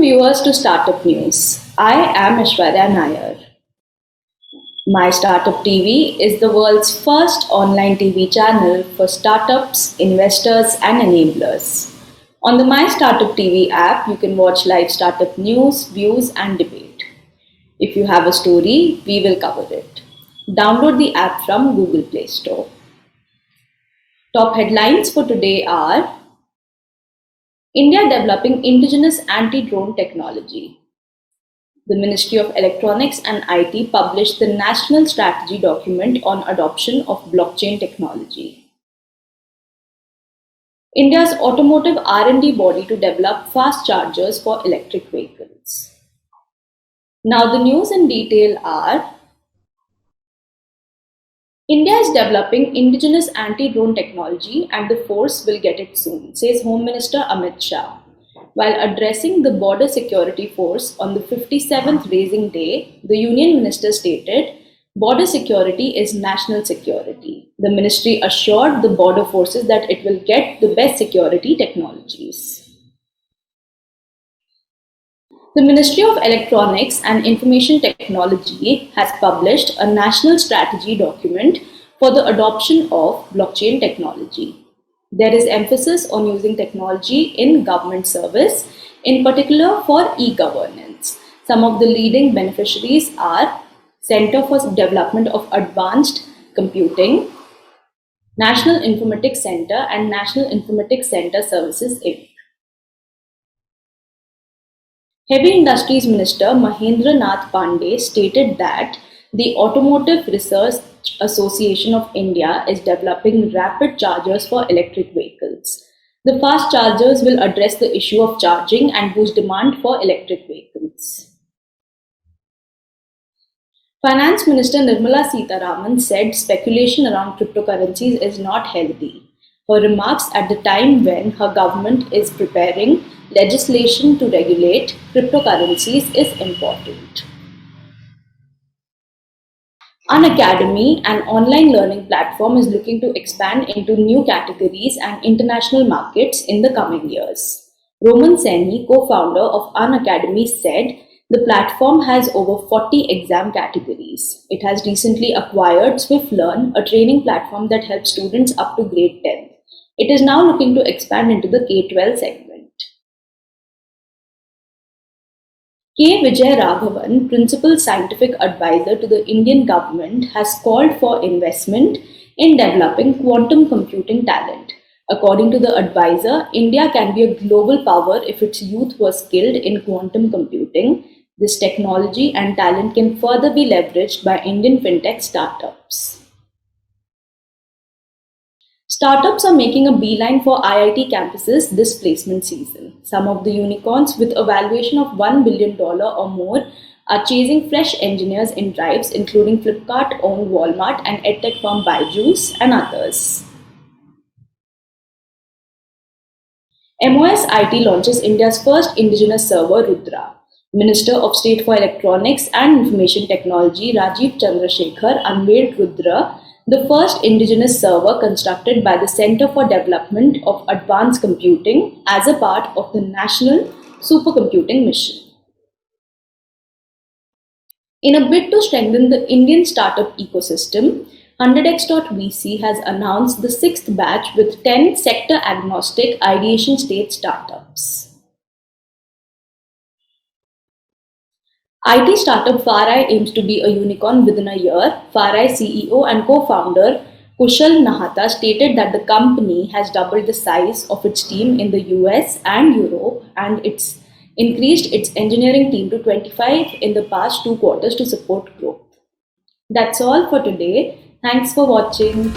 viewers to Startup News. I am Aishwarya Nair. My Startup TV is the world's first online TV channel for startups, investors, and enablers. On the My Startup TV app, you can watch live startup news, views, and debate. If you have a story, we will cover it. Download the app from Google Play Store. Top headlines for today are India developing indigenous anti-drone technology. The Ministry of Electronics and IT published the National Strategy document on adoption of blockchain technology. India's automotive R&D body to develop fast chargers for electric vehicles. Now the news in detail are India is developing indigenous anti-drone technology and the force will get it soon, says Home Minister Amit Shah. While addressing the Border Security Force on the 57th Raising Day, the Union Minister stated, border security is national security. The ministry assured the border forces that it will get the best security technologies. The Ministry of Electronics and Information Technology has published a national strategy document for the adoption of blockchain technology. There is emphasis on using technology in government service, in particular for e-governance. Some of the leading beneficiaries are Center for Development of Advanced Computing, National Informatics Center, and National Informatics Center Services Inc. Heavy Industries Minister Mahendra Nath Pandey stated that the Automotive Research Association of India is developing rapid chargers for electric vehicles. The fast chargers will address the issue of charging and boost demand for electric vehicles. Finance Minister Nirmala Sitharaman said speculation around cryptocurrencies is not healthy. Her remarks at the time when her government is preparing legislation to regulate cryptocurrencies is important. Unacademy, an online learning platform, is looking to expand into new categories and international markets in the coming years. Roman Seni, co-founder of Unacademy, said the platform has over 40 exam categories. It has recently acquired SwiftLearn, a training platform that helps students up to grade 10. It is now looking to expand into the K-12 segment. K. Vijay Raghavan, Principal Scientific Advisor to the Indian government, has called for investment in developing quantum computing talent. According to the advisor, India can be a global power if its youth were skilled in quantum computing. This technology and talent can further be leveraged by Indian fintech startups. Startups are making a beeline for IIT campuses this placement season. Some of the unicorns with a valuation of $1 billion or more are chasing fresh engineers in drives, including Flipkart-owned Walmart and edtech firm Byju's and others. MOS IT launches India's first indigenous server, Rudra. Minister of State for Electronics and Information Technology Rajiv Chandrasekhar unveiled Rudra, the first indigenous server constructed by the Center for Development of Advanced Computing as a part of the National Supercomputing Mission. In a bid to strengthen the Indian startup ecosystem, 100x.vc has announced the sixth batch with 10 sector-agnostic ideation state startups. IT startup FarEye aims to be a unicorn within a year. FarEye CEO and co-founder Kushal Nahata stated that the company has doubled the size of its team in the US and Europe, and it's increased its engineering team to 25 in the past 2 quarters to support growth. That's all for today. Thanks for watching.